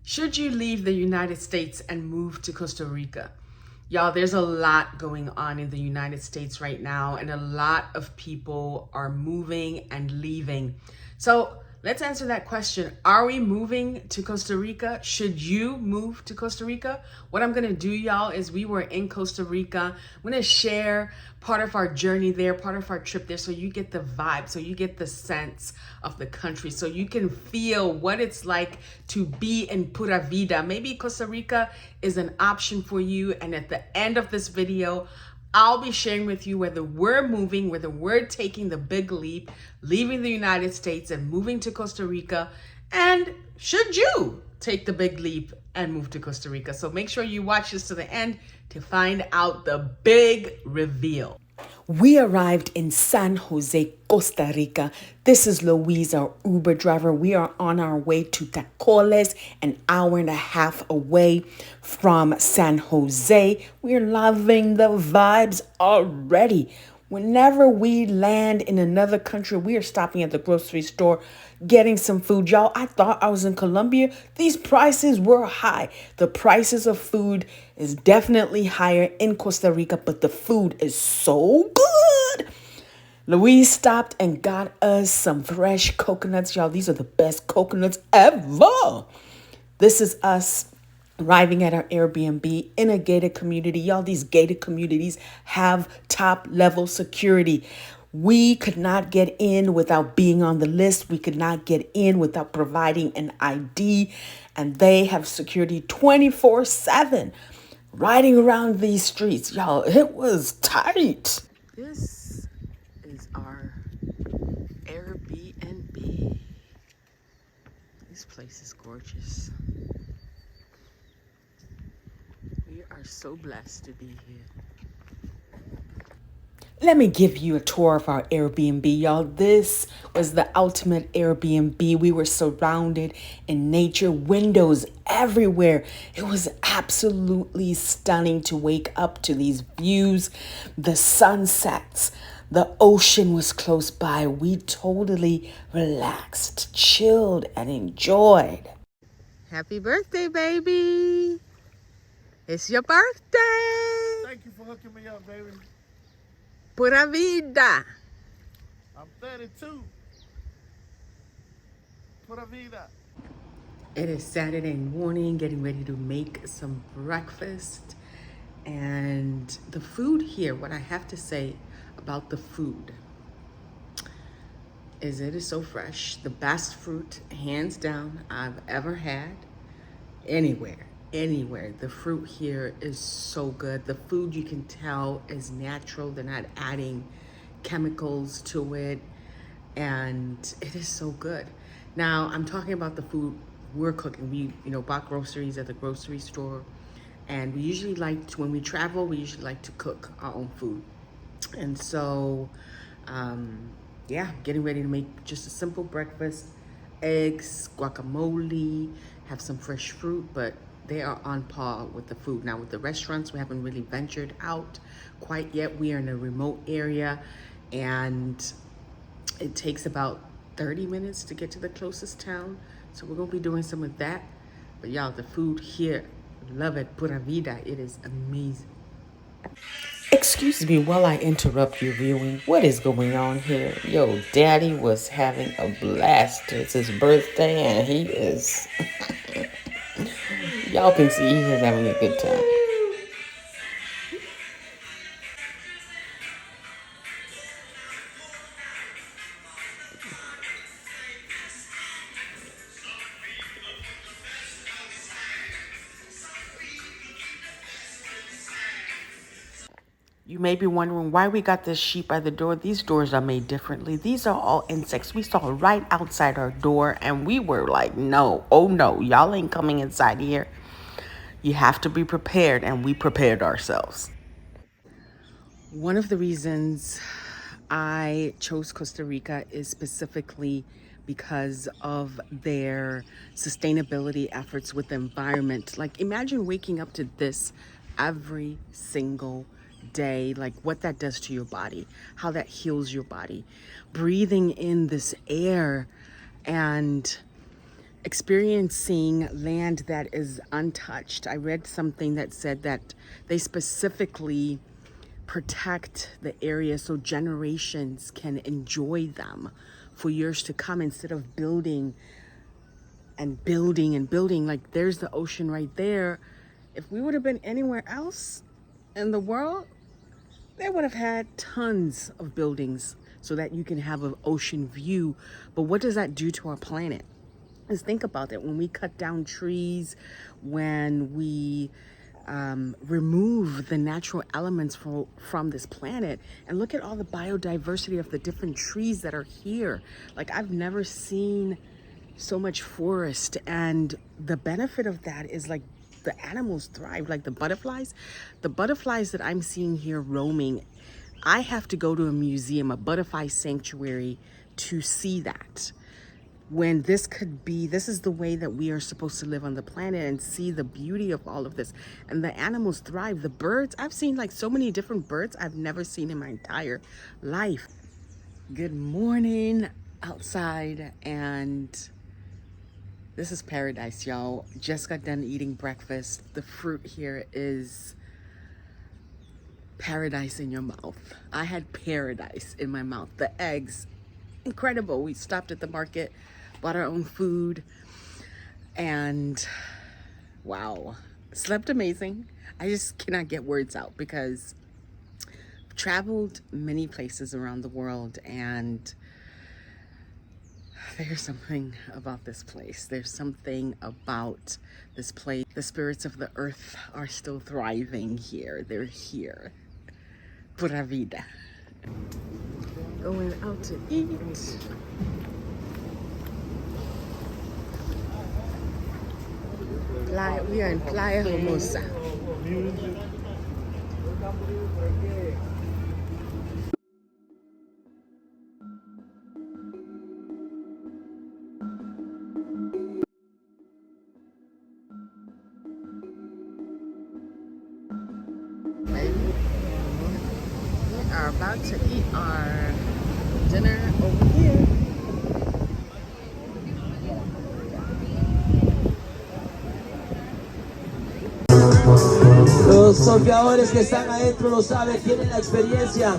Should you leave the United States and move to Costa Rica? Y'all, there's a lot going on in the United States right now, and a lot of people are moving and leaving. So let's answer that question. Are we moving to Costa Rica? Should you move to Costa Rica? What I'm gonna do, y'all, is we were in Costa Rica. I'm gonna share part of our journey there, part of our trip there, so you get the vibe, so you get the sense of the country, so you can feel what it's like to be in Pura Vida. Maybe Costa Rica is an option for you, and at the end of this video, I'll be sharing with you whether we're moving, whether we're taking the big leap, leaving the United States and moving to Costa Rica, and should you take the big leap and move to Costa Rica. So make sure you watch this to the end to find out the big reveal. We arrived in San Jose, Costa Rica. This is Louise, our Uber driver. We are on our way to Tacoles, an hour and a half away from San Jose. We're loving the vibes already. Whenever we land in another country, we are stopping at the grocery store, getting some food. Y'all, I thought I was in Colombia. These prices were high. The prices of food is definitely higher in Costa Rica, but the food is so good. Louise stopped and got us some fresh coconuts. Y'all, these are the best coconuts ever. This is us arriving at our Airbnb in a gated community. Y'all, these gated communities have top level security. We could not get in without being on the list. We could not get in without providing an ID. And they have security 24/7 riding around these streets. Y'all, it was tight. This is our Airbnb. This place is gorgeous. We are so blessed to be here. Let me give you a tour of our Airbnb, y'all. This was the ultimate Airbnb. We were surrounded in nature, windows everywhere. It was absolutely stunning to wake up to these views, the sunsets. The ocean was close by. We totally relaxed, chilled, and enjoyed. Happy birthday, baby. It's your birthday. Thank you for hooking me up, baby. Pura vida. I'm 32. Pura vida. It is Saturday morning, getting ready to make some breakfast. And the food here, what I have to say about the food is it is so fresh. The best fruit, hands down, I've ever had anywhere. The fruit here is so good. The food, you can tell, is natural. They're not adding chemicals to it, and it is so good. Now, I'm talking about the food we're cooking. We, bought groceries at the grocery store, and we usually like to, when we travel, we usually like to cook our own food. And so, yeah, getting ready to make just a simple breakfast, eggs, guacamole, have some fresh fruit, but they are on par with the food. Now with the restaurants, we haven't really ventured out quite yet. We are in a remote area, and it takes about 30 minutes to get to the closest town. So we're gonna be doing some of that. But y'all, the food here, love it, pura vida, it is amazing. Excuse me while I interrupt your viewing. What is going on here? Yo, Daddy was having a blast. It's his birthday and he is... Y'all can see he's having a good time. You may be wondering why we got this sheep by the door. These doors are made differently. These are all insects we saw right outside our door, and we were like, no, oh no, y'all ain't coming inside here. You have to be prepared, and we prepared ourselves. One of the reasons I chose Costa Rica is specifically because of their sustainability efforts with the environment. Like, imagine waking up to this every single day, like what that does to your body, how that heals your body. Breathing in this air and experiencing land that is untouched. I read something that said that they specifically protect the area so generations can enjoy them for years to come instead of building and building and building. Like, there's the ocean right there. If we would have been anywhere else in the world, they would have had tons of buildings so that you can have an ocean view. But what does that do to our planet? Just think about that. When we cut down trees, when we remove the natural elements from this planet, and look at all the biodiversity of the different trees that are here. Like, I've never seen so much forest, and the benefit of that is like the animals thrive, like the butterflies that I'm seeing here roaming. I have to go to a museum, a butterfly sanctuary, to see that, when this is the way that we are supposed to live on the planet and see the beauty of all of this. And the animals thrive. The birds, I've seen like so many different birds I've never seen in my entire life. Good morning outside, and this is paradise, y'all. Just got done eating breakfast. The fruit here is paradise in your mouth. I had paradise in my mouth. The eggs, incredible. We stopped at the market, bought our own food, and wow, slept amazing. I just cannot get words out because I've traveled many places around the world, and there's something about this place. There's something about this place. The spirits of the earth are still thriving here. They're here. Pura vida. Going out to eat. We are in Playa Hermosa. We are about to eat our dinner over here. Los surfeadores que están adentro lo saben, tienen la experiencia,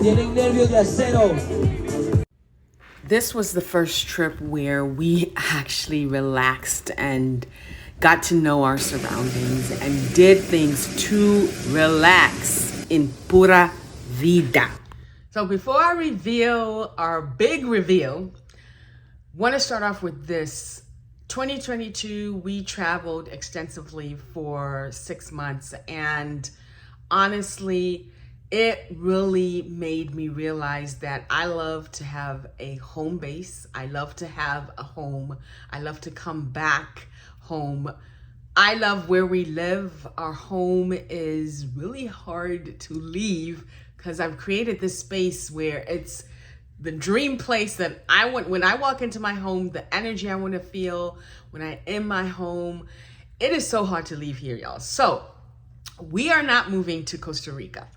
tienen nervios de acero. This was the first trip where we actually relaxed and got to know our surroundings and did things to relax in pura vida. So before I reveal our big reveal, want to start off with this. 2022, we traveled extensively for 6 months, and honestly, it really made me realize that I love to have a home base. I love to have a home. I love to come back home. I love where we live. Our home is really hard to leave because I've created this space where it's the dream place that I want. When I walk into my home, the energy I want to feel when I'm in my home, it is so hard to leave here, y'all. So we are not moving to Costa Rica.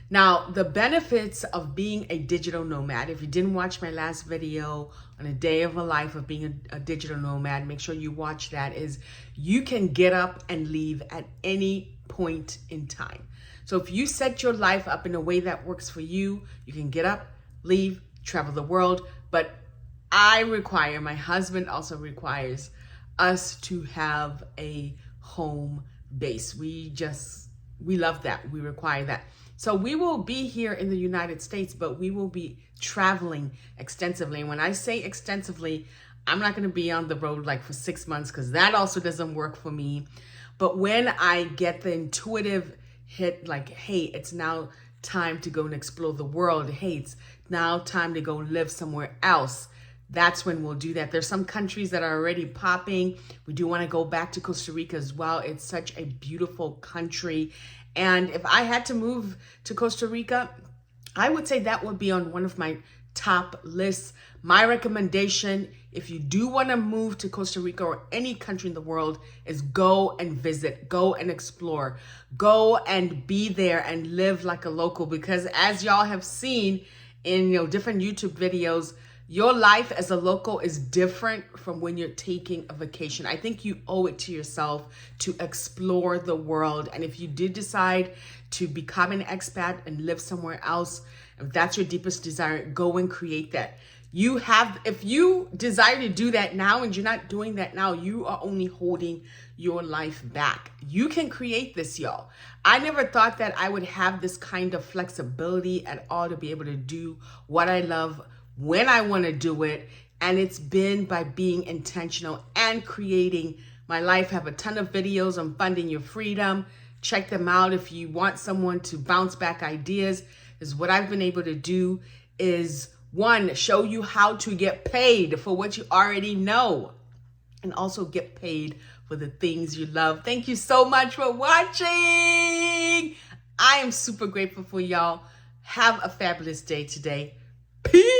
Now, the benefits of being a digital nomad, if you didn't watch my last video on a day of a life of being a digital nomad, make sure you watch that, is you can get up and leave at any point in time. So if you set your life up in a way that works for you, you can get up, leave, travel the world. But my husband also requires us to have a home base. We love that. We require that. So we will be here in the United States, but we will be traveling extensively. And when I say extensively, I'm not going to be on the road like for 6 months, because that also doesn't work for me. But when I get the intuitive hit, like, hey, it's now time to go and explore the world. Hey, it's now time to go live somewhere else. That's when we'll do that. There's some countries that are already popping. We do want to go back to Costa Rica as well. It's such a beautiful country. And if I had to move to Costa Rica, I would say that would be on one of my top lists. My recommendation, if you do want to move to Costa Rica or any country in the world, is go and visit, go and explore, go and be there and live like a local. Because as y'all have seen in different YouTube videos, Your life as a local is different from when you're taking a vacation. I think you owe it to yourself to explore the world. And if you did decide to become an expat and live somewhere else, if that's your deepest desire, go and create that. If you desire to do that now and you're not doing that now, you are only holding your life back. You can create this, y'all. I never thought that I would have this kind of flexibility at all to be able to do what I love when I want to do it. And it's been by being intentional and creating my life. I have a ton of videos on funding your freedom. Check them out if you want someone to bounce back ideas. Is what I've been able to do is, one, show you how to get paid for what you already know, and also get paid for the things you love. Thank you so much for watching. I am super grateful for y'all. Have a fabulous day today. Peace.